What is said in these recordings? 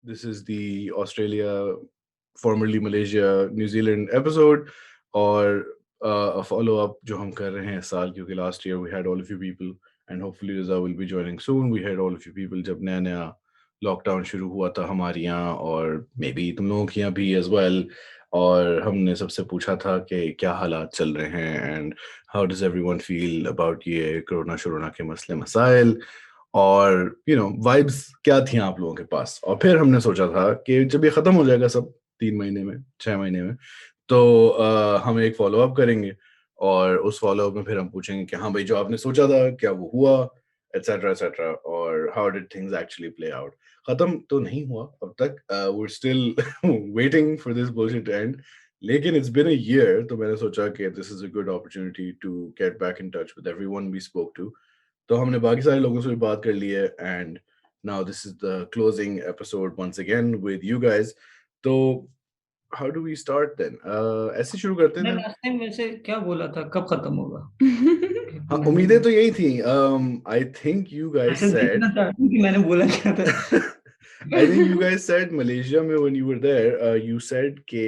This is the Australia, formerly Malaysia, New Zealand episode, or a follow-up जो हम कर रहे हैं इस साल, क्योंकि last year we had all of you people, and hopefully Rida will be joining soon. We had all of you people जब नया लॉकडाउन शुरू हुआ था हमारे यहाँ, और मे बी तुम लोगों के यहाँ भी as well. और हमने सबसे पूछा था कि क्या हालात चल रहे हैं, and how does everyone feel about ये कोरोना शोरोना के मसले मसाइल, और वाइब्स क्या थी आप लोगों के पास. और फिर हमने सोचा था कि जब ये खत्म हो जाएगा सब 3 महीने में, 6 महीने में, तो हम एक फॉलो अप करेंगे, और उस फॉलो अप में फिर हम पूछेंगे कि हाँ भाई, जो आपने सोचा था क्या वो हुआ, एटसेट्रा एटसेट्रा, और how did things actually play out. खत्म तो नहीं हुआ अब तक, we are still waiting for this bullshit to end. लेकिन इट्स बिन अ ईयर, तो मैंने सोचा कि this is a good opportunity to get back in touch with everyone we spoke to. तो हमने बाकी सारे लोगों से भी बात कर ली है, and now this is the closing episode once again with you guys. तो how do we start then? ऐसे शुरू करते हैं मैं then? लास्ट टाइम वैसे क्या बोला था, कब खत्म होगा? हाँ, उम्मीदें तो यही थी. आई थिंक यू गाइस ऐसे देखना सेड चाहती हूँ कि मैंने बोला क्या था। I think you guys said Malaysia में when you were there, you said कि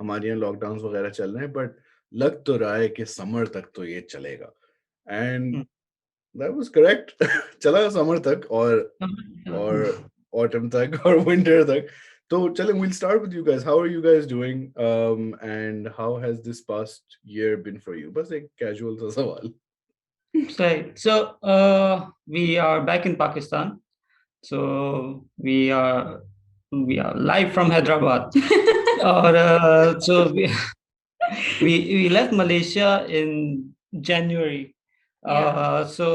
हमारे यहाँ लॉकडाउन वगैरह चल रहे हैं, बट लग तो रहा है कि समर तक तो ये चलेगा. And that was correct. चला समर तक, और autumn तक, और winter तक. तो चले, we'll start with you guys. How are you guys doing? And how has this past year been for you? बस एक casual सा सवाल. Right. So we are back in Pakistan. So we are live from Hyderabad. Or so we left Malaysia in January. So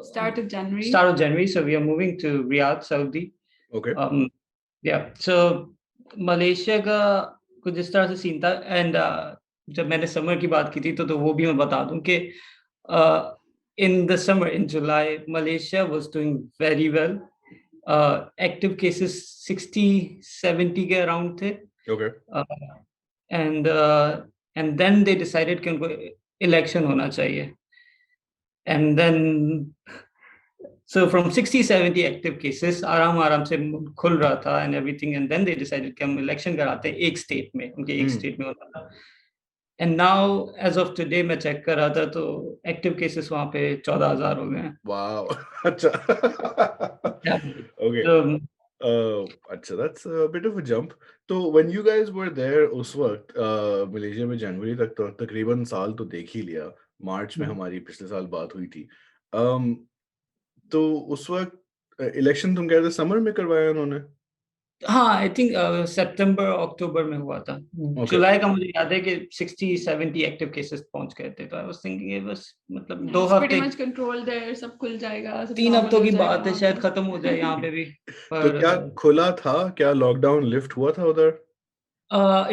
Start of January. start of January. So we are moving to Riyadh, Saudi. Okay. Yeah. So Malaysia का कुछ इस तरह से scene था. And जब मैंने summer की बात की थी तो वो भी मैं बता दूं कि in the summer, in July, Malaysia was doing very well. Active cases 60-70 के around थे. Okay. And then they decided कि उनको election होना चाहिए. And then so from 60-70 active cases आराम से खुल रहा था and everything, and then they decided कि हम election कराते हैं एक state में, उनके एक state में होता था. And now as of today मैं check कर रहा था तो active cases वहाँ पे 14,000 हो गए हैं. Wow. अच्छा. Yeah. Okay. अच्छा, that's a bit of a jump. तो when you guys were there उस वक्त मलेशिया में जनवरी तक तो तकरीबन साल तो देख ही लिया. मार्च में हमारी पिछले साल बात हुई थी. तो उस वक्त इलेक्शन तुम कह रहे थे समर में करवाया उन्होंने? हाँ, आई थिंक सितंबर अक्टूबर में हुआ था. जुलाई का मुझे याद है कि 60-70 एक्टिव केसेस पहुंच गए थे. तो आई वाज थिंकिंग ये बस मतलब 2 हफ्ते pretty much controlled there, सब खुल जाएगा, सब 3 normal हफ्तों हो की जाएगा बात है, वहाँ शायद पे. खत्म हो जाए यहाँ पे भी. तो क्या खुला था? क्या लॉकडाउन लिफ्ट हुआ था उधर?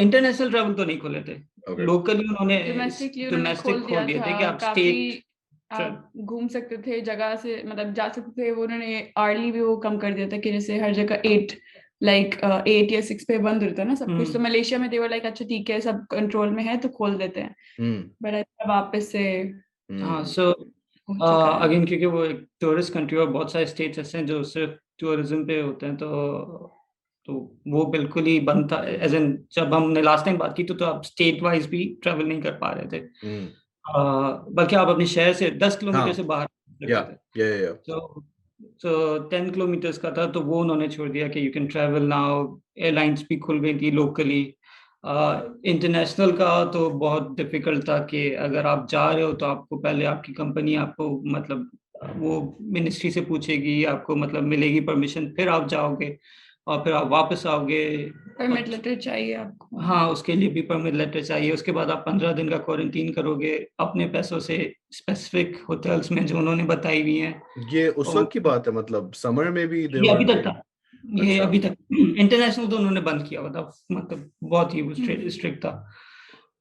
इंटरनेशनल ट्रैवल तो नहीं खुले थे. Okay. लोकली उन्होंने Domestically डोमेस्टिक खोल दिए थे कि आप काफी स्टेट आप घूम सकते थे जगह से, मतलब जा सकते थे. वो उन्होंने अर्ली भी वो कम कर दिया था कि जैसे हर जगह 8 या 6 पे बंद होता है ना सब कुछ. तो मलेशिया में देवर लाइक अच्छा ठीक है, सब कंट्रोल में है तो खोल देते हैं. बट वापस से हाँ. सो अगेन क्योंकि वो एक टूरिस्ट कंट्री और बहुत सारे स्टेट्स ऐसे हैं जो सिर्फ टूरिज्म पे होते हैं, तो वो बिल्कुल ही बंद था. एज एन जब हमने लास्ट टाइम बात की तो आप स्टेट वाइज भी ट्रेवल नहीं कर पा रहे थे. बल्कि आप अपने शहर से 10 किलोमीटर से बाहर थे. तो 10 किलोमीटर्स का था तो वो उन्होंने छोड़ दिया कि you can travel now. Airlines भी खुल गई थी लोकली. इंटरनेशनल का तो बहुत डिफिकल्ट था कि अगर आप जा रहे हो तो आपको पहले आपकी कंपनी आपको मतलब वो मिनिस्ट्री से पूछेगी, आपको मतलब मिलेगी परमिशन, फिर आप जाओगे और फिर आप वापस आओगे. परमिट लेटर चाहिए आपको. हाँ, उसके लिए भी परमिट लेटर चाहिए. उसके बाद आप 15 दिन का क्वारंटीन करोगे अपने पैसों से स्पेसिफिक होटल्स में जो उन्होंने बताई हुई हैं. ये उस वक्त की बात है, मतलब समर में भी ये अभी तक था. ये अभी तक इंटरनेशनल तो उन्होंने बंद किया हुआ था, मतलब बहुत ही स्ट्रिक्ट था.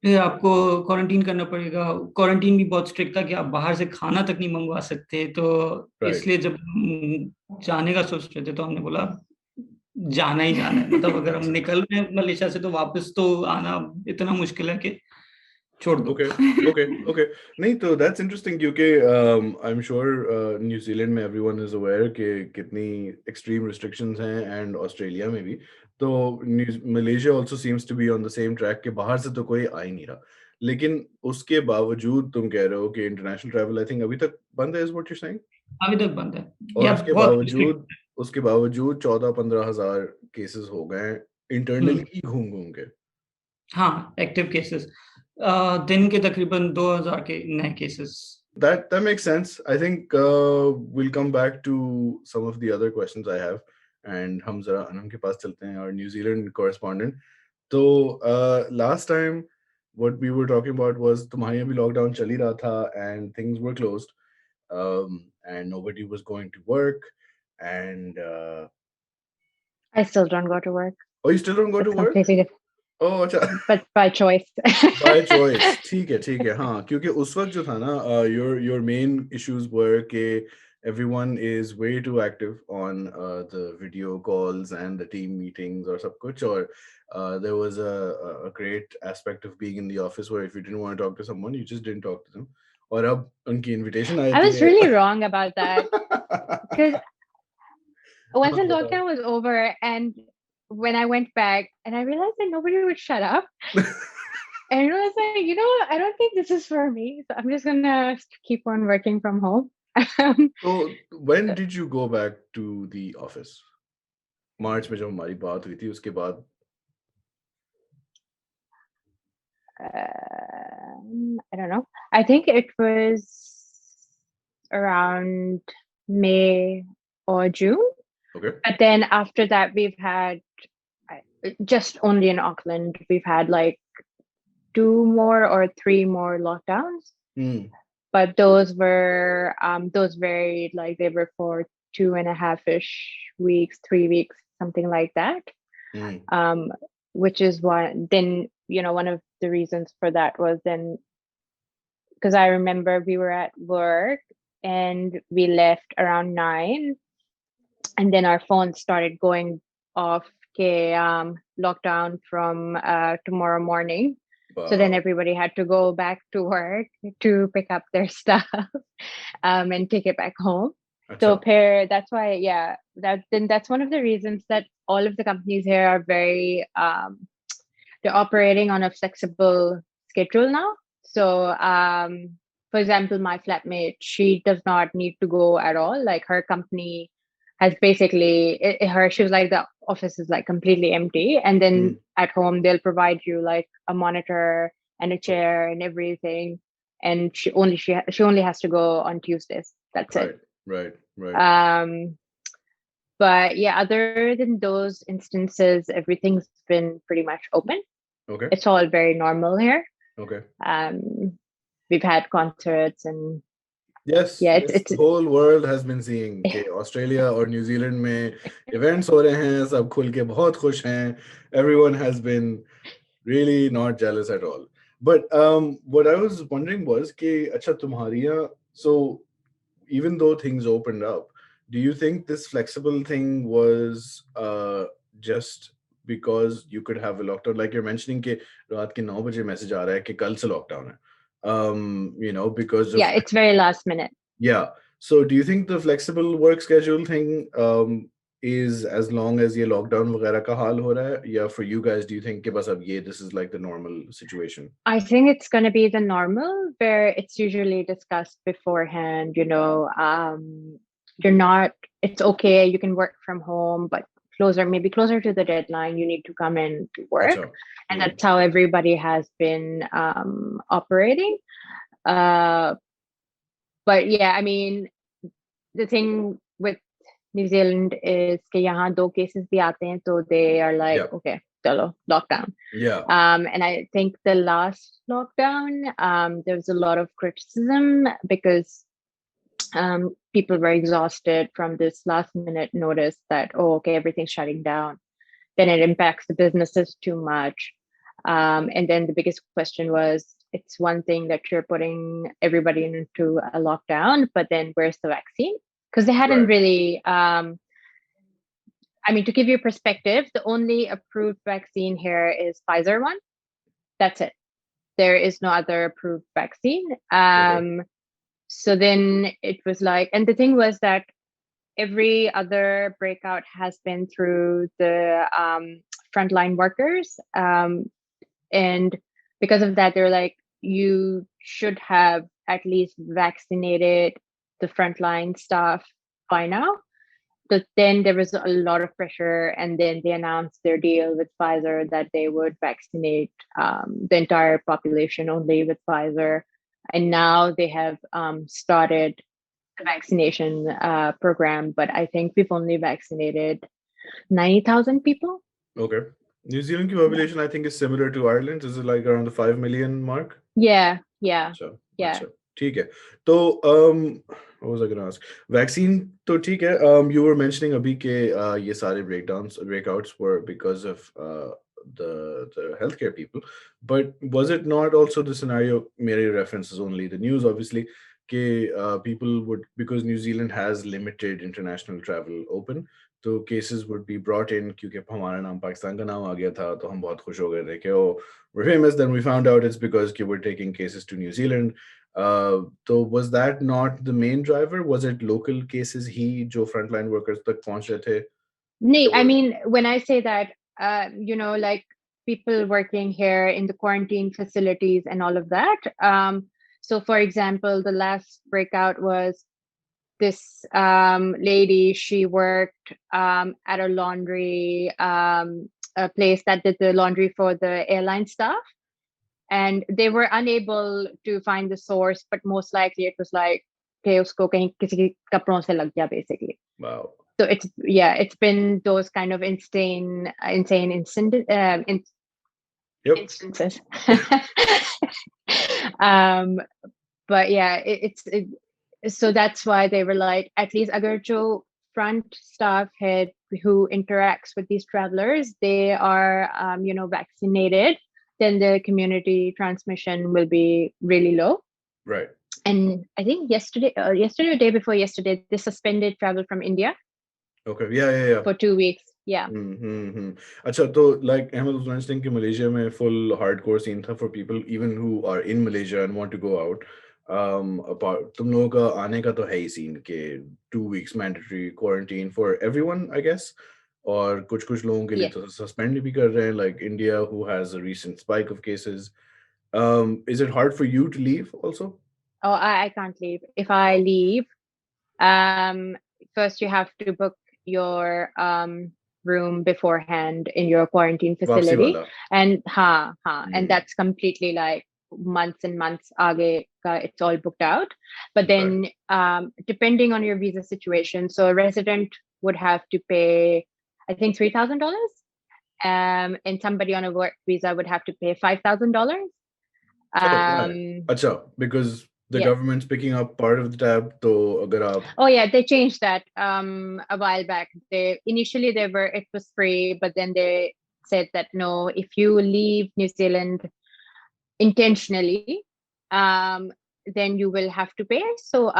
फिर आपको क्वारंटीन करना पड़ेगा. क्वारंटीन भी बहुत स्ट्रिक्ट था कि आप बाहर से खाना तक नहीं मंगवा सकते. तो इसलिए जब जाने का सोच रहे थे तो हमने बोला जाना है. मतलब अगर हम निकल रहे हैं मलेशिया से तो वापस तो आना इतना मुश्किल है कि छोड़ दो। Okay. नहीं तो that's interesting क्योंकि I'm sure New Zealand में everyone is aware कि कितनी extreme restrictions हैं and Australia में भी तो Malaysia also seems to be on the same track कि बाहर से तो कोई आ ही नहीं रहा लेकिन उसके बावजूद तुम कह रहे हो कि international travel I think अभी तक बंद है is what you're saying अभी तक बंद है और या उसके बावजूद 14-15 हजार केसेस हो गए इंटरनली ही घूम घूम के हाँ एक्टिव केसेस दिन के तकरीबन 2000 के नए cases that makes sense I think we'll come back to some of the other questions I have and हम जरा अनम के पास चलते हैं our New Zealand correspondent तो last time what we were talking about was तुम्हारे यहाँ भी लॉकडाउन चल ही रहा था and things were closed and nobody was going to work and I still don't go to work. oh you still don't go It's to work completely different. oh अच्छा But by choice. by choice ठीक है हाँ क्योंकि उस वक्त जो था ना your main issues were कि everyone is way too active on the video calls and the team meetings और सब कुछ और there was a great aspect of being in the office where if you didn't want to talk to someone you just didn't talk to them और अब उनकी invitation I I थी was really wrong about that because once the lockdown was over and when I went back and I realized that nobody would shut up and I was like, you know what, I don't think this is for me, so I'm just gonna keep on working from home. So when did you go back to the office? मार्च में जब हमारी बात हुई थी उसके बाद I don't know. I think it was around May or June. Okay. But then after that, we've had just only in Auckland, we've had like 2 more or 3 more lockdowns. But those were those varied, like they were for 2.5-ish weeks, 3 weeks, something like that. Which is one. Then one of the reasons for that was then because I remember we were at work and we left around 9, and then our phones started going off. Lockdown from tomorrow morning. So then everybody had to go back to work to pick up their stuff and take it back home. So that's why, that's one of the reasons that all of the companies here are very, they're operating on a flexible schedule now. So, for example, my flatmate, she does not need to go at all. Like her company has basically, she was like, the office is like completely empty. And then at home, they'll provide you like a monitor and a chair and everything. And she only has to go on Tuesdays. That's it. Right. But yeah, other than those instances, everything's been pretty much open. Okay. It's all very normal here. Okay. We've had concerts and yes, the whole world has been seeing कि Australia और New Zealand में events हो रहे हैं, सब खुल के बहुत खुश हैं. Everyone has been really not jealous at all. But what I was wondering was कि अच्छा तुम्हारी यहाँ, so even though things opened up, do you think this flexible thing was just because you could have a lockdown, like you're mentioning कि रात के 9 बजे message आ रहा है कि कल से lockdown है, because of, it's very last minute. So do you think the flexible work schedule thing is as long as ये lockdown वगैरह का हाल हो रहा है, या for you guys do you think कि बस अब ये this is like the normal situation? I think it's going to be the normal where it's usually discussed beforehand, it's okay, you can work from home, but maybe closer to the deadline, you need to come in to work. And that's how everybody has been operating. But yeah, I mean, the thing with New Zealand is कि यहाँ 2 cases भी आते हैं, so they are like, okay, chalo, lockdown. And I think the last lockdown, there was a lot of criticism because people were exhausted from this last minute notice that, everything's shutting down. Then it impacts the businesses too much. And then the biggest question was, it's one thing that you're putting everybody into a lockdown, but then where's the vaccine? Because they hadn't really, to give you perspective, the only approved vaccine here is Pfizer one. That's it. there is no other approved vaccine. So then it was like, and the thing was that every other breakout has been through the frontline workers. And because of that, they're like, you should have at least vaccinated the frontline staff by now. But then there was a lot of pressure, and then they announced their deal with Pfizer that they would vaccinate the entire population only with Pfizer. And now they have started the vaccination program, but I think we've only vaccinated 90,000 people. Okay. New Zealand population, I think, is similar to Ireland's. Is it like around the 5 million mark? Yeah. अच्छा, Yeah. अच्छा, ठीक है. तो what was I going to ask? Vaccine तो ठीक है. You were mentioning अभी के ये सारे breakouts were because of the healthcare people. But was it not also the scenario? मेरे references only the news, obviously. कि people would, because New Zealand has limited international travel open, तो cases would be brought in क्योंकि हमारा नाम पाकिस्तान का नाम आ गया था, तो हम बहुत खुश हो गए थे कि we're famous. Then we found out it's because we're taking cases to New Zealand. So was that not the main driver? Was it local cases जो frontline workers तक पहुंच रहे थे? No, I mean, when I say that, like people working here in the quarantine facilities and all of that. So for example, the last breakout was this lady. She worked at a laundry a place that did the laundry for the airline staff, and they were unable to find the source, but most likely it was like कि उसको कहीं किसी के कपड़ों से लग गया basically. Wow. So it's been those kind of insane instances. But yeah, so that's why they were like, at least agar jo front staff head who interacts with these travelers, they are vaccinated, then the community transmission will be really low. Right. And I think yesterday or day before yesterday, they suspended travel from India. Okay. Yeah. For 2 weeks. Yeah. अच्छा, तो like Ahmed was mentioning कि Malaysia में full hardcore scene था for people even who are in Malaysia and want to go out. Apart तुम लोगों का आने का तो है ही scene के 2 weeks mandatory quarantine for everyone, I guess. और कुछ लोगों के लिए तो suspend भी कर रहे हैं, like India, who has a recent spike of cases. Is it hard for you to leave also? Oh, I can't leave. If I leave, first you have to book your room beforehand in your quarantine facility, and and that's completely like months and months aage it's all booked out. But then depending on your visa situation, so a resident would have to pay I think $3,000, and somebody on a work visa would have to pay $5,000. Because the government's picking up part of the tab, to agar aap... Oh yeah, they changed that a while back. Initially it was free, but then they said that no, if you leave New Zealand intentionally, then you will have to pay. So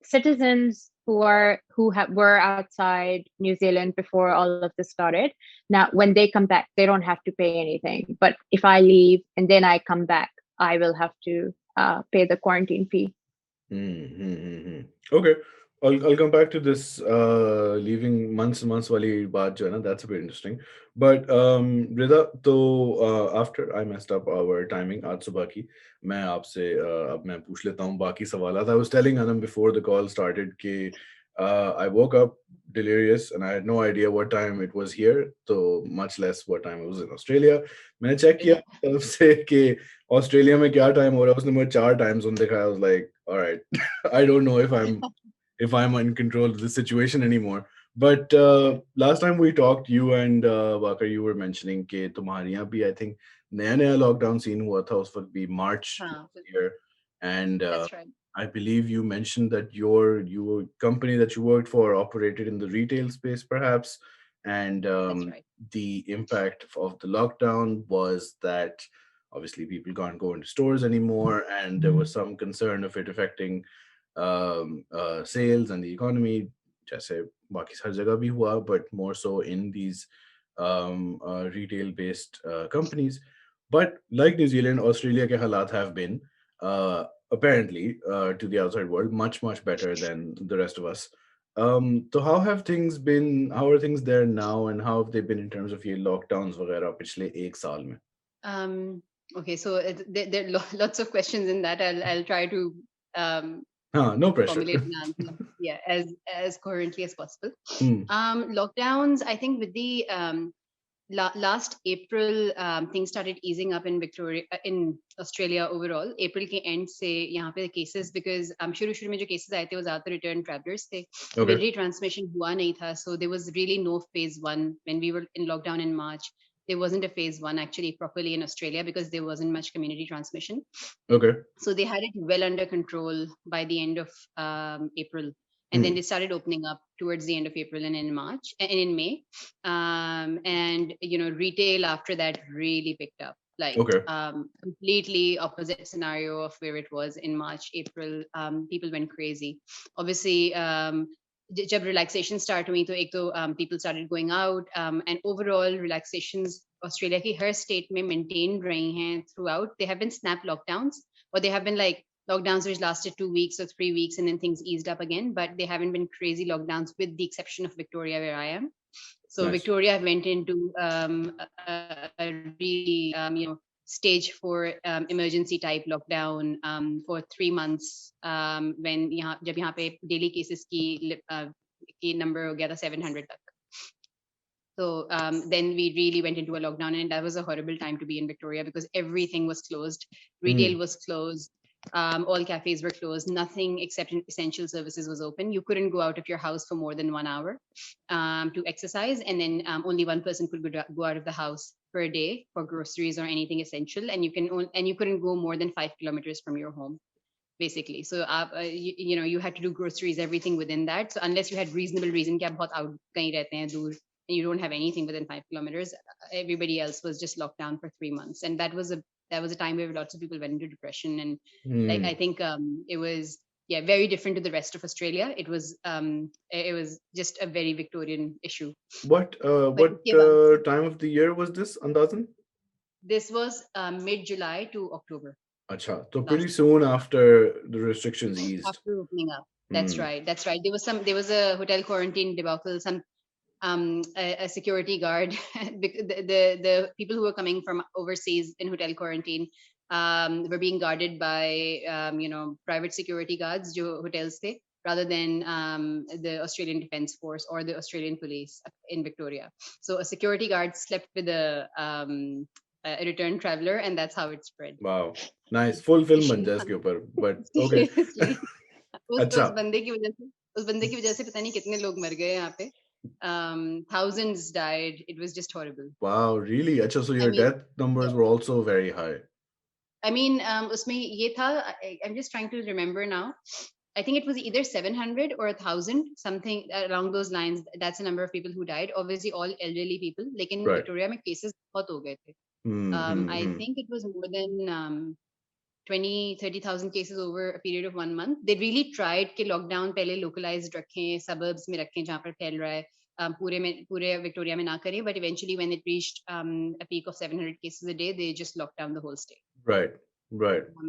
citizens who were outside New Zealand before all of this started, now when they come back, they don't have to pay anything. But if I leave and then I come back, I will have to pay the quarantine fee. Okay, I'll come back to this leaving months wali baat jo hai na, that's a bit interesting. But Rida, तो after I messed up our timing आज सुबह की, मैं आपसे अब मैं पूछ लेता हूँ बाकी सवालात. I was telling Anum before the call started कि I woke up delirious and I had no idea what time it was here, so much less what time it was in Australia. मैंने check किया तरफ से कि Australia में क्या time हो रहा है, उसने मुझे 4 टाइम जोन दिखाया. I was like, all right, I don't know if I'm in control of the situation anymore. But last time we talked, you and Bakar, you were mentioning कि तुम्हारे यहाँ भी I think नया lockdown scene हुआ था उस वक्त भी March year, and I believe you mentioned that your company that you worked for operated in the retail space perhaps, and the impact of the lockdown was that obviously people can't go into stores anymore, and there was some concern of it affecting sales and the economy, जैसे बाकी हर जगह भी हुआ, but more so in these retail based companies. But like New Zealand, Australia ke halat have been apparently to the outside world much better than the rest of us. So how have things been? How are things there now, and how have they been in terms of ये lockdowns वगैरह पिछले एक साल में? Okay, so there are lots of questions in that. I'll try to No pressure. formulate an answer, yeah, as coherently as possible. Lockdowns, I think with the last April, things started easing up in Victoria, in Australia overall. April के end से यहाँ पे cases, because शुरू में जो cases आए थे वो ज़्यादातर return travelers थे. Community transmission हुआ नहीं था, so there was really no phase 1 when we were in lockdown in March. There wasn't a phase 1 actually properly in Australia because there wasn't much community transmission. Okay. So they had it well under control by the end of April. And then they started opening up towards the end of April and in March and in May. And, retail after that really picked up. Like completely opposite scenario of where it was in March, April. People went crazy. Obviously, जब relaxation start हुई तो एक तो people started going out, and overall relaxations Australia की हर state में maintained रही हैं throughout. They have been snap lockdowns, or they have been like lockdowns which lasted 2 weeks or 3 weeks and then things eased up again, but they haven't been crazy lockdowns with the exception of Victoria where I am. So nice. Victoria went into a really stage 4 emergency type lockdown for 3 months when जब यहाँ पे daily cases की number हो गया था 700 तक. So then we really went into a lockdown, and that was a horrible time to be in Victoria because everything was closed. Retail was closed. All cafes were closed. Nothing except essential services was open. You couldn't go out of your house for more than 1 hour to exercise, and then only one person could go out of the house per day for groceries or anything essential. And you couldn't go more than 5 kilometers from your home, basically. So you had to do groceries, everything within that. So unless you had reasonable reason कि आप बहुत out कहीं रहते हैं दूर, and you don't have anything within 5 kilometers, everybody else was just locked down for 3 months. And that was a time where lots of people went into depression. And like, I think it was very different to the rest of Australia. It was just a very Victorian issue. What time of the year was this, Andazan? This was mid-July to October. Acha, so pretty soon after the restrictions eased. After opening up. That's right. There was a hotel quarantine debacle. A security guard, the people who were coming from overseas in hotel quarantine were being guarded by private security guards jo hotels the, rather than the Australian Defence Force or the Australian police in Victoria. So a security guard slept with a return traveler, and that's how it spread. Wow, nice. Full film बन जाए इसके ऊपर, but okay. उस बंदे की वजह से पता नहीं कितने लोग मर गए यहाँ पे. Thousands died. It was just horrible. Wow, really? Achha, so your death numbers were also very high. I mean, usme ye tha, I'm just trying to remember now. I think it was either 700 or 1,000, something along those lines. That's the number of people who died. Obviously, all elderly people. Like in Victoria, mein cases bahut ho gaye the. I think it was more than 20,000-30,000 cases over a period of 1 month. They really tried कि lockdown पहले localized रखें, suburbs में रखें जहाँ पर फैल रहा है, पूरे Victoria में ना करें. But eventually, when it reached a peak of 700 cases a day, they just locked down the whole state. Right.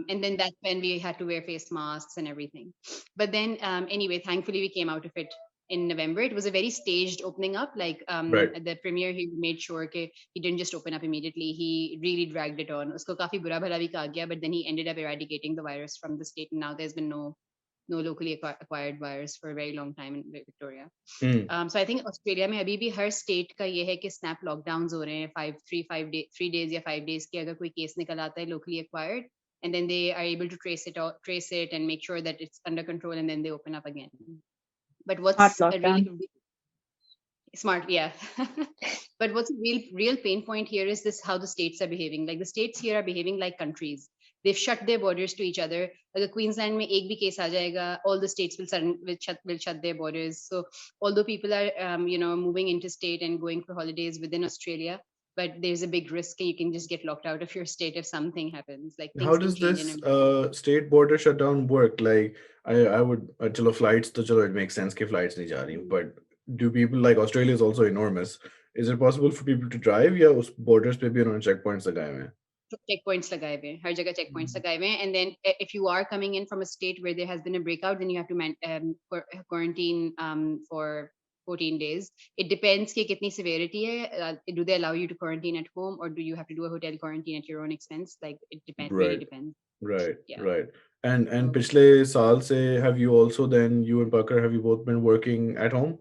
And then that's when we had to wear face masks and everything. But then anyway, thankfully we came out of it in November. It was a very staged opening up. Like the premier, he made sure that he didn't just open up immediately. He really dragged it on. Usko kafi bura bhala bhi kaha gaya, but then he ended up eradicating the virus from the state. And now there's been no locally acquired virus for a very long time in Victoria. So I think Australia में अभी भी हर state का ये है कि snap lockdowns हो रहे हैं 3 days या 5 days के अगर कोई case निकल आता है locally acquired, and then they are able to trace it and make sure that it's under control, and then they open up again. But what's a really smart, yeah. But what's a real pain point here is this: how the states are behaving. Like the states here are behaving like countries. They've shut their borders to each other. Agar Queensland में एक भी case आ जाएगा, all the states will shut their borders. So although people are moving interstate and going for holidays within Australia, but there's a big risk you can just get locked out of your state if something happens. Like how does this state border shutdown work? Like I would chalo flights to chalo it makes sense कि flights नहीं जा रही, but do people, like Australia is also enormous, is it possible for people to drive या उस borders पे भी उन्होंने checkpoints लगाए हुए हैं? checkpoints लगाए हुए हैं, हर जगह checkpoints लगाए हुए हैं, and then if you are coming in from a state where there has been a breakout, then you have to quarantine for 14 days. It depends कि कितनी severity है. Do they allow you to quarantine at home, or do you have to do a hotel quarantine at your own expense? Like it depends, really Right, depends. right, Yeah. right. And पिछले साल से have you also then, you and Bakar, have you both been working at home?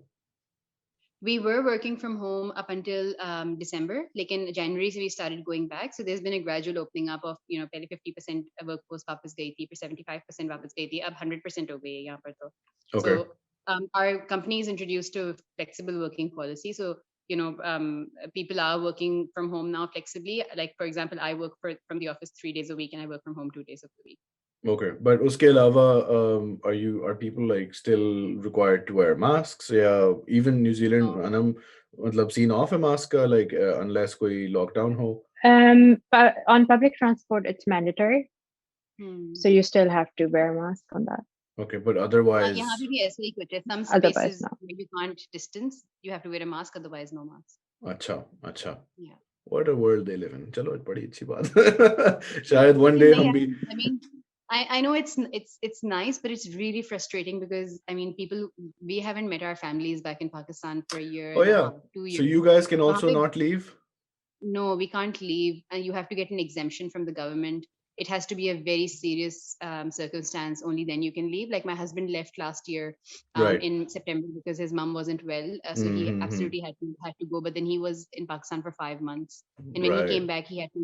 We were working from home up until December. Like in January, we started going back. So there's been a gradual opening up of, पहले 50% workforce वापस गई थी, फिर 75% वापस गई थी, अब 100% हो गई है यहाँ पर तो. Okay. So our company is introduced to flexible working policy. So people are working from home now flexibly. Like for example, I work from the office 3 days a week, and I work from home 2 days of the week. Okay, but उसके अलावा are people like still required to wear masks? Yeah, even New Zealand, Anum, मतलब seen off a mask का, like unless कोई lockdown हो. But on public transport, it's mandatory, so you still have to wear a mask on that. Okay, but otherwise. यहाँ पे भी ऐसे ही कुछ है. Some Otherwise, spaces no. where you can't distance, you have to wear a mask. Otherwise, no mask. अच्छा. Yeah. What a world they live in. चलो बड़ी अच्छी बात. शायद one day हम भी. I mean, I know it's nice, but it's really frustrating because I mean, we haven't met our families back in Pakistan for a year. Oh and a yeah. half, 2 years. So you guys can also not leave? No, we can't leave, and you have to get an exemption from the government. It has to be a very serious circumstance. Only then you can leave. Like my husband left last year in September because his mom wasn't well, so he absolutely had to go. But then he was in Pakistan for 5 months, and when he came back, he had to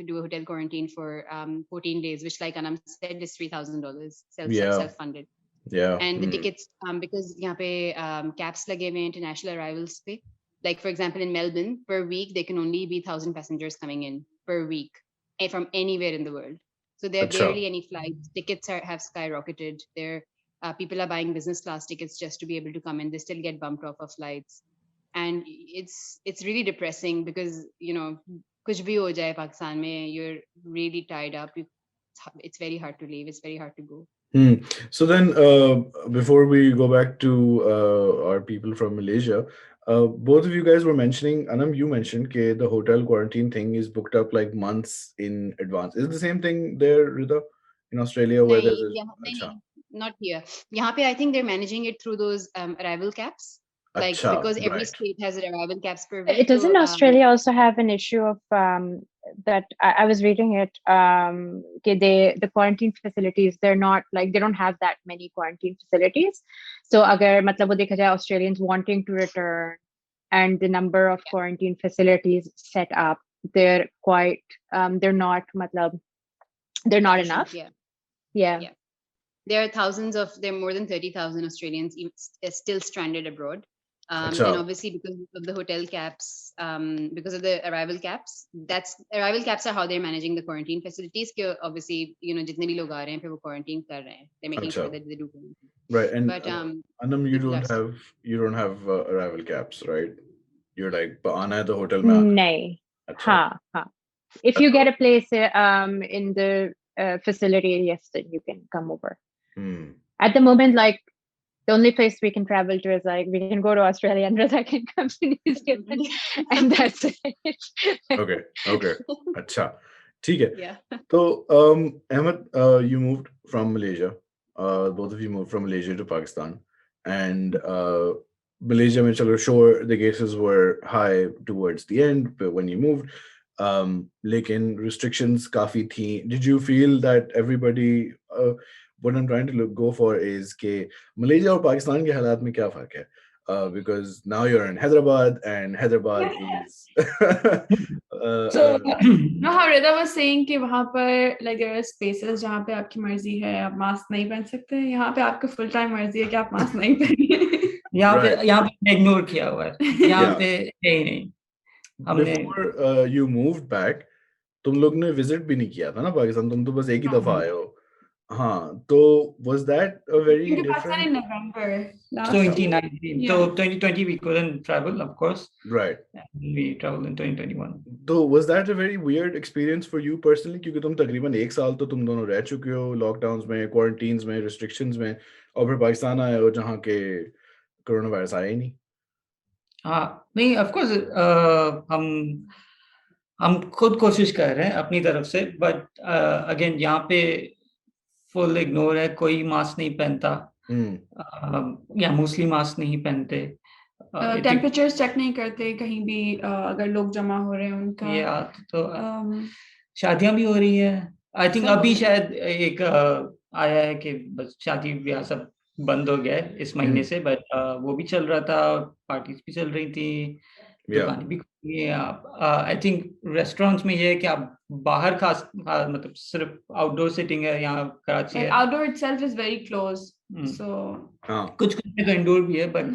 do a hotel quarantine for 14 days, which, like Anam said, is $3,000 self-funded. Yeah. And the tickets, because यहाँ पे caps लगे हुए हैं international arrivals पे. Like for example, in Melbourne, per week there can only be 1,000 passengers coming in per week from anywhere in the world. So there are barely any flights. Tickets have skyrocketed. People are buying business class tickets just to be able to come in. They still get bumped off of flights, and it's really depressing because कुछ भी हो जाए पाकिस्तान में, you're really tied up. It's very hard to leave. It's very hard to go. So then, before we go back to our people from Malaysia, both of you guys were mentioning, Anam, you mentioned that the hotel quarantine thing is booked up like months in advance. Is it the same thing there, Rida, in Australia, where there's not here. यहाँ पे I think they're managing it through those arrival caps. Like because every state has arrival caps per week. Doesn't Australia also have an issue of that I was reading it? The quarantine facilities, they're not like, they don't have that many quarantine facilities. So अगर मतलब वो देखा जाए, Australians wanting to return and the number of quarantine facilities set up, they're quite they're not enough. Yeah. There are more than 30,000 Australians still stranded abroad. And obviously because of the hotel caps, because of the arrival caps, arrival caps are how they're managing the quarantine facilities. Obviously, जितने भी लोग आ रहे हैं, फिर वो quarantine कर रहे हैं. They're making sure that they do quarantine. Right, and but Anam, you don't have arrival caps, right? You're like, आना है तो hotel में आना. नहीं. हाँ. If you get a place in the facility, yes, then you can come over. At the moment, like, the only place we can travel to is like, we can go to Australia and Rida can come to New Zealand, and that's it. Okay. अच्छा, ठीक है. Yeah. So, Ahmed, you moved from Malaysia. Both of you moved from Malaysia to Pakistan, and Malaysia, में चलो, sure, the cases were high towards the end, but when you moved, लेकिन restrictions काफी थी. Did you feel that everybody? What I'm trying to go for is कि Malaysia और Pakistan के हालात में क्या फर्क है? Because now you're in Hyderabad, and Hyderabad is. So no, how Rida was saying कि वहाँ पर like there are spaces जहाँ पे आपकी मर्जी है, आप मास्क नहीं पहन सकते. यहाँ पे आपका full time मर्जी है कि आप मास्क नहीं पहनिए. यहाँ पे इग्नोर किया हुआ है. यहाँ पे नहीं. Before you moved back, तुम लोग ने visit भी नहीं किया था ना पाकिस्तान. तुम तो बस एक ही दफा आए हो. हाँ, तो was that a very different? In November 2019. So 2020 we couldn't travel, of course. Right. And we traveled in 2021. So was that a very weird experience for you personally? क्योंकि तुम तकरीबन 1 साल तो तुम दोनों रह चुके हो lockdowns में, quarantines में, restrictions में, और फिर पाकिस्तान आए हो जहाँ के कोरोना वायरस आया ही नहीं. हाँ, नहीं, of course, हम खुद कोशिश कर रहे हैं अपनी तरफ से, बट अगेन यहाँ पे फुल इग्नोर है, कोई मास्क नहीं पहनता, या मोस्टली मास्क नहीं पहनते, टेम्परेचर्स चेक नहीं करते कहीं भी, अगर लोग जमा हो रहे हैं उनका। ये तो शादियां भी हो रही है, आई थिंक अभी शायद एक आया है कि बस शादी ब्याह सब बंद हो गया है इस महीने से, बट वो भी चल रहा था, पार्टीज भी चल रही थी, दुकानें भी खुली है। आई थिंक रेस्टोरेंट्स में ये है कि आप बाहर मतलब सिर्फ आउटडोर सिटिंग है यहाँ कराची है, outdoor itself is very close, so कुछ में तो इंडोर भी है, बट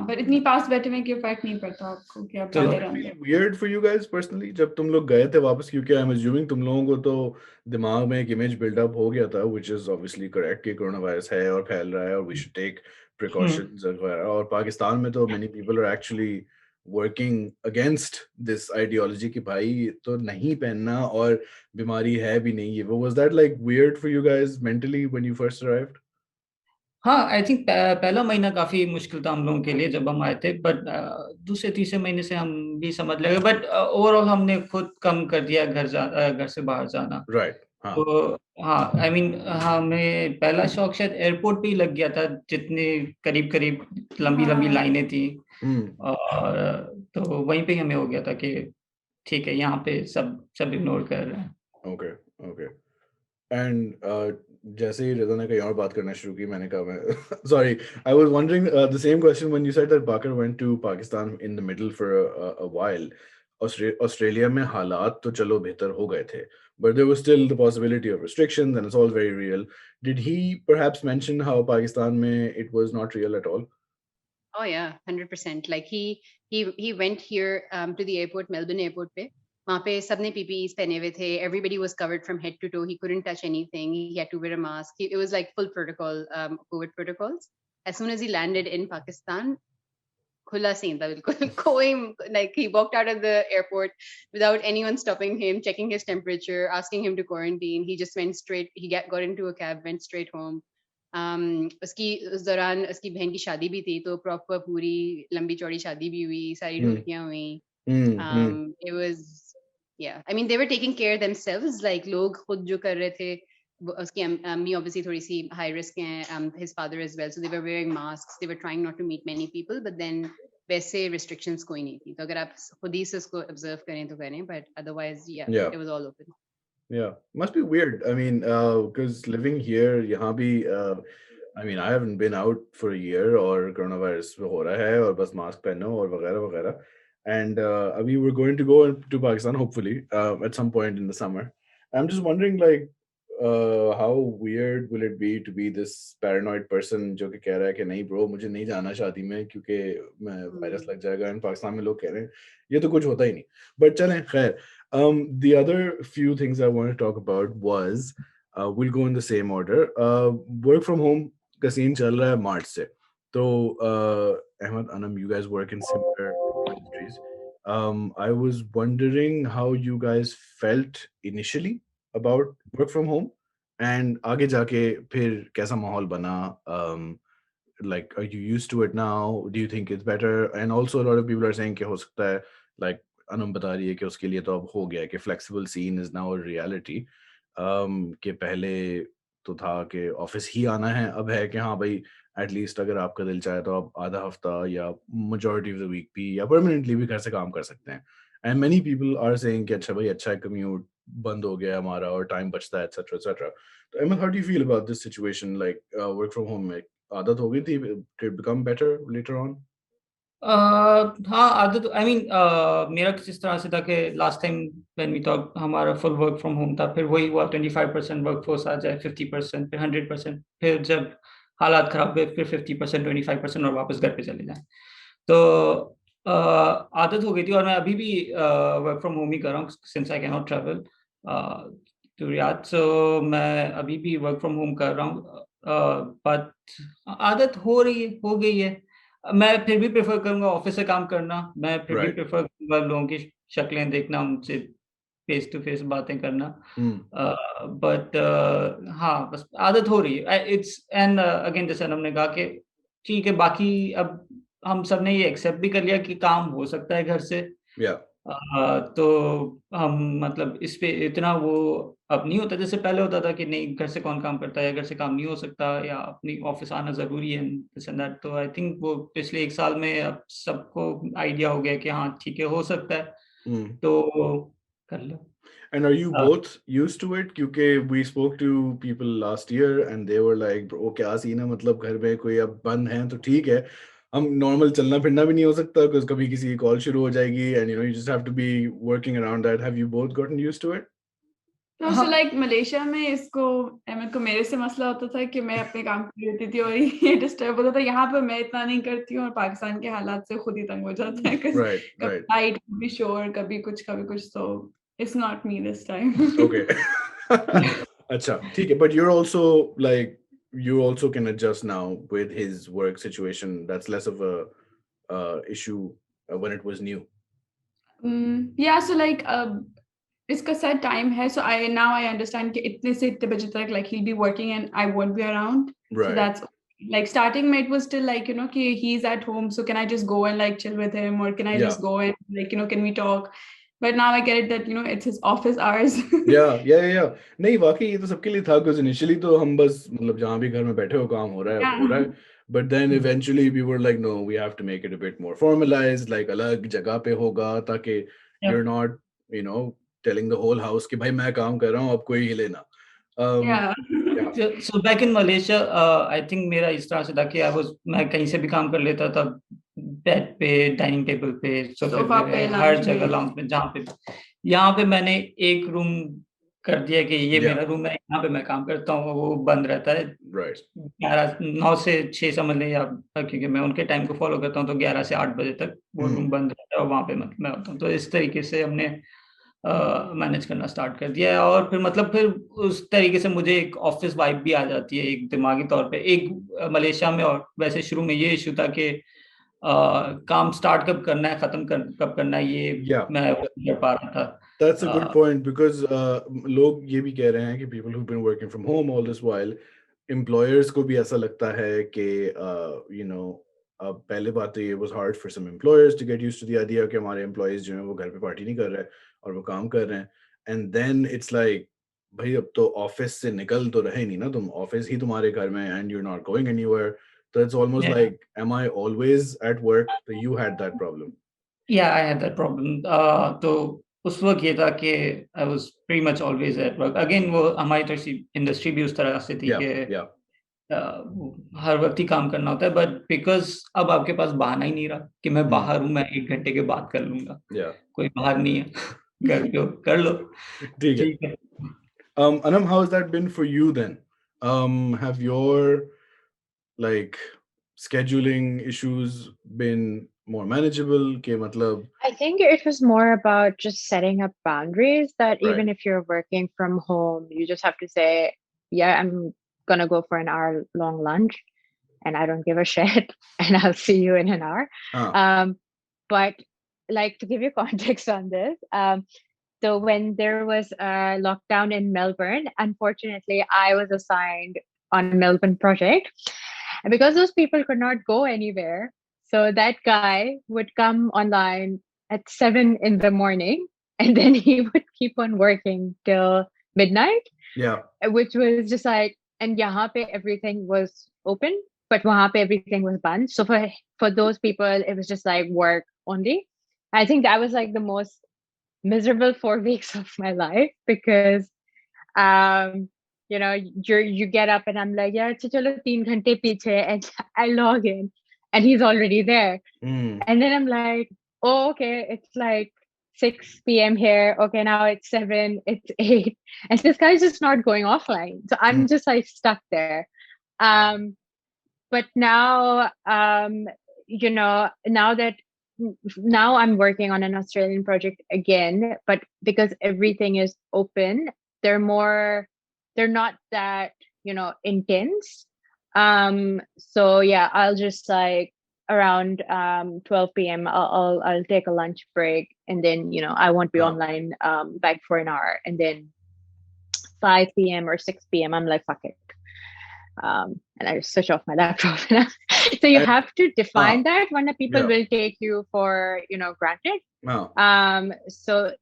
बट इतनी पास बैठे में कि फर्क नहीं पड़ता आपको कि आप बाहर अंदर। Weird for you guys personally जब तुम लोग गए थे वापस, क्योंकि I'm assuming तुम लोगों को तो दिमाग में एक इमेज बिल्डअप हो गया था, which is obviously correct कि कोरोना वायरस है और फैल रहा है और we should take precautions वगैरह, और पाकिस्तान में तो many people are actually working against this ideology कि भाई तो नहीं पहनना और बीमारी है भी नहीं है। Was that like weird for you guys mentally when you first arrived? हाँ, आई थिंक पहला महीना काफी मुश्किल था हम लोगों के लिए जब हम आए थे, बट दूसरे तीसरे महीने से हम भी समझ लगे, बट ओवरऑल हमने खुद कम कर दिया घर से बाहर जाना। Right. हाँ. तो हाँ, आई मीन हमें पहला शौक शायद एयरपोर्ट पे ही लग गया था, जितने करीब लंबी लाइनें थी, और तो वहीं पे हमें हो गया था कि ठीक है, यहाँ पे सब इग्नोर कर रहे हैं। Okay. And जैसे ही रिदा ने कहीं और बात करना शुरू की, मैंने कहा मैं sorry, I was wondering the same question when you said that Bakr went to Pakistan in the middle for a while. Australia में हालात तो चलो बेहतर हो गए थे, but there was still the possibility of restrictions and it's all very real. Did he perhaps mention how Pakistan में it was not real at all? Oh yeah, 100%. Like he went here to the airport, Melbourne airport पे, वहाँ पे सबने PPEs पहने हुए थे. Everybody was covered from head to toe. He couldn't touch anything. He had to wear a mask. It was like full protocol, COVID protocols. As soon as he landed in Pakistan, खुला scene था बिल्कुल. कोई, like he walked out of the airport without anyone stopping him, checking his temperature, asking him to quarantine. He just went straight. He got into a cab, went straight home. उस दौरान उसकी बहन की शादी भी थी, तो प्रॉपर पूरी लंबी चौड़ी शादी भी हुई, सारी ढोलकियां हुई. It was, yeah, I mean they were taking care themselves, like लोग खुद जो कर रहे थे, उसकी अम्मी obviously थोड़ी सी high risk हैं, his father as well, so they were wearing masks, they were trying not to meet many people, but then वैसे restrictions कोई नहीं थी, तो अगर आप खुद ही से उसको observe करें तो करें, but otherwise yeah, it was all open. Yeah, must be weird. I mean, because living here, यहाँ भी, I mean, I haven't been out for a year और coronavirus हो रहा है और बस mask पहनो और वगैरह वगैरह. And we were going to go to Pakistan hopefully at some point in the summer. I'm just wondering, like, how weird will it be to be this paranoid person जो कि कह रहा है कि नहीं bro, मुझे नहीं जाना शादी में क्योंकि मैं वायरस लग जाएगा, and पाकिस्तान में लोग कह रहे हैं ये तो कुछ होता ही नहीं. But चलें, खैर. The other few things I want to talk about was, we'll go in the same order. Work from home का scene चल रहा है मार्च से. तो Ahmed, Anum, you guys work in similar industries. I was wondering how you guys felt initially about work from home, and आगे जाके फिर कैसा माहौल बना. Like, are you used to it now? Do you think it's better? And also a lot of people are saying कि हो सकता है, like अनुम बता रही है कि उसके लिए तो अब हो गया है कि flexible scene is now reality, कि पहले तो था कि ऑफिस ही आना है, अब है कि हाँ भाई एटलीस्ट अगर आपका दिल चाहे तो आप आधा हफ्ता या मेजॉरिटी ऑफ द वीक भी या परमानेंटली भी घर से काम कर सकते हैं. And many people are saying कि अच्छा भाई अच्छा है, कम्यूट बंद हो गया हमारा और टाइम बचता है एटसेट्रा एटसेट्रा. तो Ahmad, how do you feel about this situation? Like work from home में आदत हो गई थी, did it become better later on? हाँ, आदत, आई मीन मेरा जिस तरह से था कि last time when we talk हमारा फुल वर्क फ्रॉम होम था, फिर वही हुआ 25% वर्क फोर्स आ जाए, 50%, फिर 100%, फिर जब हालात खराब हुए फिर 50%, 25% और वापस घर पे चले जाए. तो आदत हो गई थी, और मैं अभी भी वर्क फ्रॉम होम ही कर रहा हूँ since I can not travel to Riyadh. So मैं अभी भी वर्क फ्रॉम होम कर रहा हूँ, बट आदत हो गई है. मैं फिर भी प्रेफर करूंगा ऑफिस से काम करना. मैं फिर भी प्रेफर करूंगा लोगों की शक्लें देखना, उनसे फेस टू फेस बातें करना. बट हाँ, बस आदत हो रही है. इट्स एंड अगेन जैसे हमने कहा कि ठीक है, बाकी अब हम सब ने ये एक्सेप्ट भी कर लिया कि काम हो सकता है घर से. तो हम मतलब इस पे इतना वो अब नहीं होता जैसे पहले होता था कि नहीं घर से कौन काम करता है, घर से काम नहीं हो सकता या अपनी ऑफिस आना जरूरी है दिस एंड दैट। तो आई थिंक वो पिछले 1 साल में अब सबको आइडिया हो गया कि हाँ ठीक है हो सकता है तो कर लो। And are you both used to it? क्योंकि we spoke to people last year and they were like, bro, क्या सीन है, मतलब घर में कोई अब बंद है तो ठीक है, हम नॉर्मल चलना फिरना भी नहीं हो सकता because कभी किसी की कॉल शुरू हो जाएगी and you know you just have to be working around that. Have you both gotten used to it? तो लाइक मलेशिया में इसको अहमद को मेरे से मसला होता था कि मैं अपने काम कर लेती थी और ये डिस्टर्ब होता था। यहाँ पे मैं इतना नहीं करती हूँ और पाकिस्तान के हालात से खुद ही तंग हो जाता है। Right, कभी right. नाइट, कभी शोर, कभी कुछ तो it's not me this time. Okay. अच्छा, ठीक है, but you're also like you also can adjust now with his work situation. That's less of a issue when it was new. Yeah, so like इसका set time है, so I now I understand कि इतने से इतने बजे तक like he'll be working and I won't be around. Right. So that's like starting में it was still like, you know, कि he's at home, so can I just go and like chill with him, or can I just go and like, you know, can we talk? But now I get it that, you know, it's his office hours. Yeah. नहीं वाकई ये तो सबके लिए था because initially तो हम बस मतलब जहाँ भी घर में बैठे हो काम हो रहा है but then eventually we were like no, we have to make it a bit more formalized, like अलग जगह पे होगा ताकि you're not, you know, telling the whole house कि भाई मैं काम कर रहा हूँ अब कोई हिले ना. So back in Malaysia, I think मेरा इस तरह से था कि मैं कहीं से भी काम कर लेता था, बेड पे, डाइनिंग टेबल पे, सोफा पे, हर जगह, लाउंज में, जहाँ पे. यहाँ पे मैंने एक रूम कर दिया कि ये मेरा रूम है, यहाँ पे मैं काम करता हूँ, वो बंद रहता है 9 से 6 समझ लें, या क्योंकि मैं उनके टाइम को फॉलो करता हूँ तो 11 से 8 बजे तक वो रूम बंद रहता है और वहाँ पे मैं होता हूँ. तो इस तरीके से हमने मैनेज करना स्टार्ट कर दिया है और फिर उस तरीके से मुझे एक ऑफिस वाइब भी आ जाती है एक दिमागी तौर पे. एक मलेशिया में और वैसे शुरू में ये इशू था कि काम स्टार्ट कब करना है, कब करना है, ये मैं कर पा रहा था. That's a good point because लोग ये भी कह रहे हैं कि people who've been working from home all this while, employers को भी ऐसा लगता है कि you know पहले बात तो ये was hard for some employers to get used to the idea कि हमारे employees जो हैं वो घर पे पार्टी नहीं कर रहे हैं और वो काम कर रहे हैं, and then it's like भाई अब तो ऑफिस से निकल तो रहे नहीं ना तुम, ऑफिस ही तुम्हारे घर में and you're not going anywhere, so it's almost like am I always at work? So you had that problem. Yeah, I had that problem. तो उस वक्त ये था कि I was pretty much always at work. Again वो हमारी तरफ से इंडस्ट्री भी उस तरह से थी कि हर वक्त ही काम करना होता है, बट बिकॉज अब आपके पास बहाना ही नहीं रहा कि मैं बाहर हूँ, मैं 1 घंटे के बाद कर लूंगा. कोई बाहर नहीं है, घर पे हो कर लो. ठीक है. Anum, how has that been for you then? Have your like scheduling issues been more manageable? Ke matlab, I think it was more about just setting up boundaries that even if you're working from home, you just have to say, yeah, I'm going to go for an hour long lunch and I don't give a shit and I'll see you in an hour. But like to give you context on this, so when there was a lockdown in Melbourne, unfortunately, I was assigned on Melbourne project. And because those people could not go anywhere, so that guy would come online at 7 in the morning and then he would keep on working till midnight. Which was just like, and yahan pe everything was open, but wahan pe everything was banned. So for those people, it was just like work only. I think that was like the most miserable 4 weeks of my life because you know, you get up and I'm like, yeah, chalo 3 ghante piche, and I log in and he's already there. And then I'm like, oh, okay, it's like 6 p.m. here. Okay, now it's 7, it's 8. And this guy's just not going offline. So I'm just like stuck there. But now, you know, now I'm working on an Australian project again, but because everything is open, they're not that, you know, intense. So yeah, I'll just like around 12 p.m. I'll take a lunch break and then, you know, I won't be online back for an hour, and then 5 p.m. or 6 p.m. I'm like, fuck it. And I just switch off my laptop. So you have to define that when the people will take you for, you know, granted, Wow. So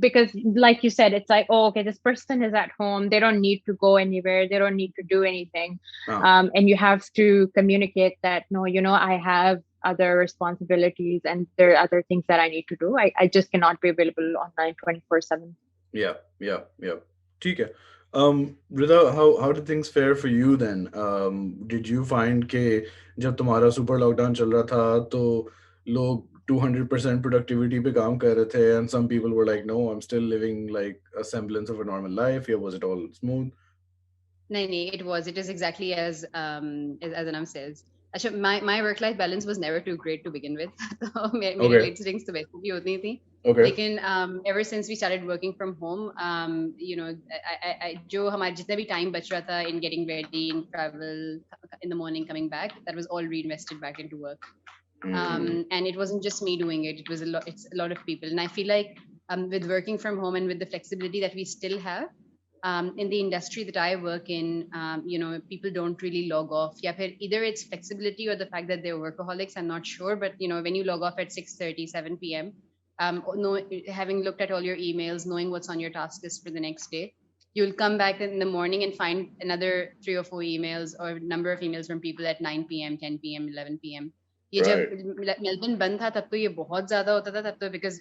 because like you said, it's like, oh, okay, this person is at home, they don't need to go anywhere, they don't need to do anything. And you have to communicate that, no, I have other responsibilities and there are other things that I need to do. I just cannot be available online 24/7. Yeah. ठीक है. Rida, how did things fare for you then? Did you find के जब तुम्हारा super lockdown चल रहा था तो लोग 200% productivity पे काम कर रहे थे and some people were like, no, I'm still living like a semblance of a normal life. Yeah, was it all smooth? No, it is exactly as Anam says. Actually, my work life balance was never too great to begin with. तो मेरी Okay. mood swings तो वैसे भी होती थी. Okay. लेकिन ever since we started working from home, I जो हमारे जितना भी time बच रहा था in getting ready, in travel, in the morning coming back, that was all reinvested back into work. And it wasn't just me doing it; it was it's a lot of people. And I feel like with working from home and with the flexibility that we still have. In the industry that I work in, people don't really log off. Yeah, either it's flexibility or the fact that they're workaholics. I'm not sure, but when you log off at 6:30, 7 p.m., having looked at all your emails, knowing what's on your task list for the next day, you'll come back in the morning and find another 3 or 4 emails or number of emails from people at 9 p.m., 10 p.m., 11 p.m. ये जब Melbourne बंद था तब तो ये बहुत ज्यादा होता था तब तो because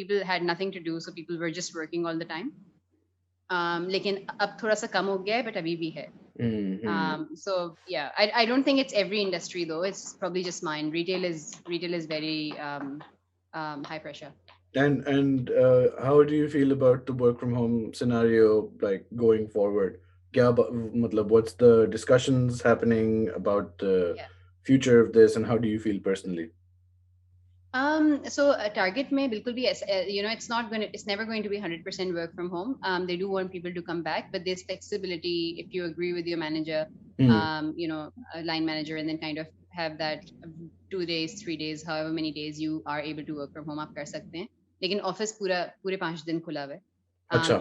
people had nothing to do, so people were just working all the time. लेकिन अब थोड़ा सा कम हो गया है, but अभी भी है. So yeah, I don't think it's every industry though. It's probably just mine. Retail is very high pressure. And how do you feel about the work from home scenario, like going forward? What's the discussions happening about the future of this, and how do you feel personally? So Target may bilkul bhi it's never going to be 100% work from home. They do want people to come back, but there's flexibility if you agree with your manager, a line manager, and then kind of have that 2 days, 3 days, however many days you are able to work from home, आप कर सकते हैं. लेकिन office पूरे 5 दिन खुला हुआ है.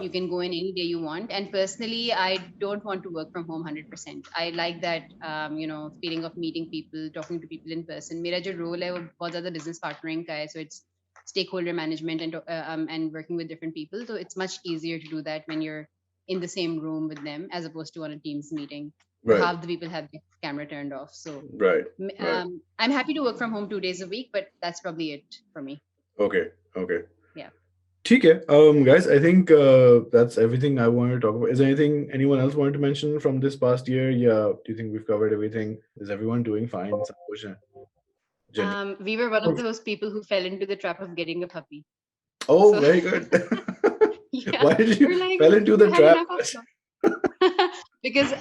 You can go in any day you want. And personally, I don't want to work from home 100%. I like that, feeling of meeting people, talking to people in person. मेरा जो role है वो बहुत ज़्यादा business partnering का है. So it's stakeholder management and working with different people. So it's much easier to do that when you're in the same room with them as opposed to on a Teams meeting. Right. Half the people have the camera turned off. So right. I'm happy to work from home 2 days a week, but that's probably it for me. Okay. Yeah. Okay, guys, I think that's everything I wanted to talk about. Is there anything anyone else wanted to mention from this past year? Yeah, do you think we've covered everything? Is everyone doing fine? We were one of those people who fell into the trap of getting a puppy. Oh, so, very good. Yeah, why did you fell into the trap? because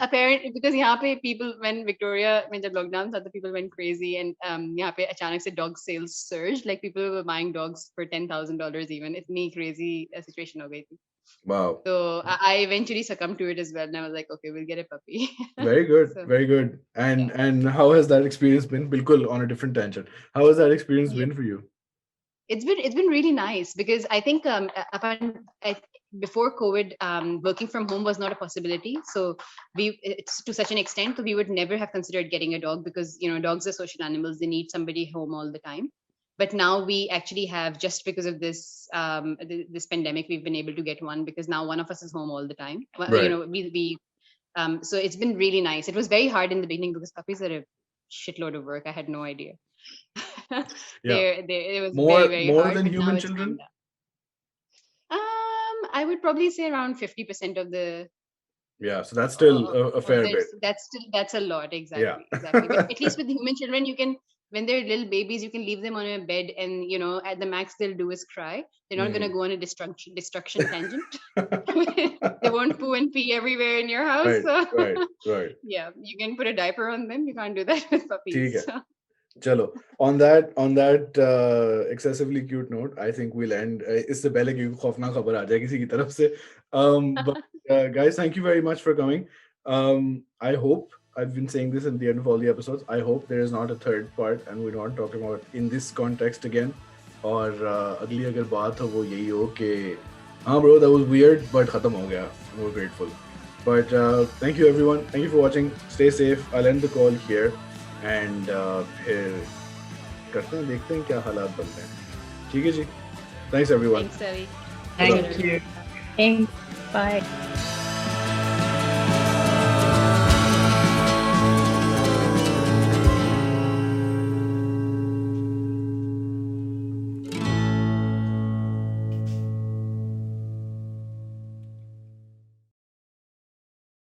यहाँ पे people, when Victoria when जब lockdown था, the people went crazy and यहाँ पे अचानक से dog sales surged, like people were buying dogs for $10,000 even. इतनी crazy situation हो गई थी. Wow. So I eventually succumbed to it as well, and I was like, okay, we'll get a puppy. Very good. Very good. And how has that experience been? Bilkul on a different tangent. How has that experience been for you? It's been really nice because I think before COVID, working from home was not a possibility. So it's to such an extent, so we would never have considered getting a dog because dogs are social animals. They need somebody home all the time. But now we actually have, just because of this this pandemic, we've been able to get one because now one of us is home all the time. Right. So it's been really nice. It was very hard in the beginning because puppies are a shitload of work. I had no idea. Yeah. It was more very hard, than human children. I would probably say around 50% of the. Yeah, so that's still a fair bit. That's a lot, exactly. Yeah. Exactly. But at least with human children, you can, when they're little babies, you can leave them on a bed, and at the max they'll do is cry. They're not going to go on a destruction tangent. They won't poo and pee everywhere in your house. Right. Yeah, you can put a diaper on them. You can't do that with puppies. Chalo. On that excessively cute note, I think we'll end. इससे पहले कि खौफनाक खबर आ जाए किसी की तरफ से. But guys, thank you very much for coming. I hope, I've been saying this in the end of all the episodes, I hope there is not a third part and we're not talking about in this context again. और अगली अगर बात हो वो यही हो कि हाँ bro, that was weird but खत्म हो गया. We're grateful. But thank you everyone. Thank you for watching. Stay safe. I'll end the call here. And फिर करते हैं, देखते हैं क्या हालात बनते हैं. ठीक है जी. Thanks everyone. Thanks, Ravi. Thank you. Thanks. Bye.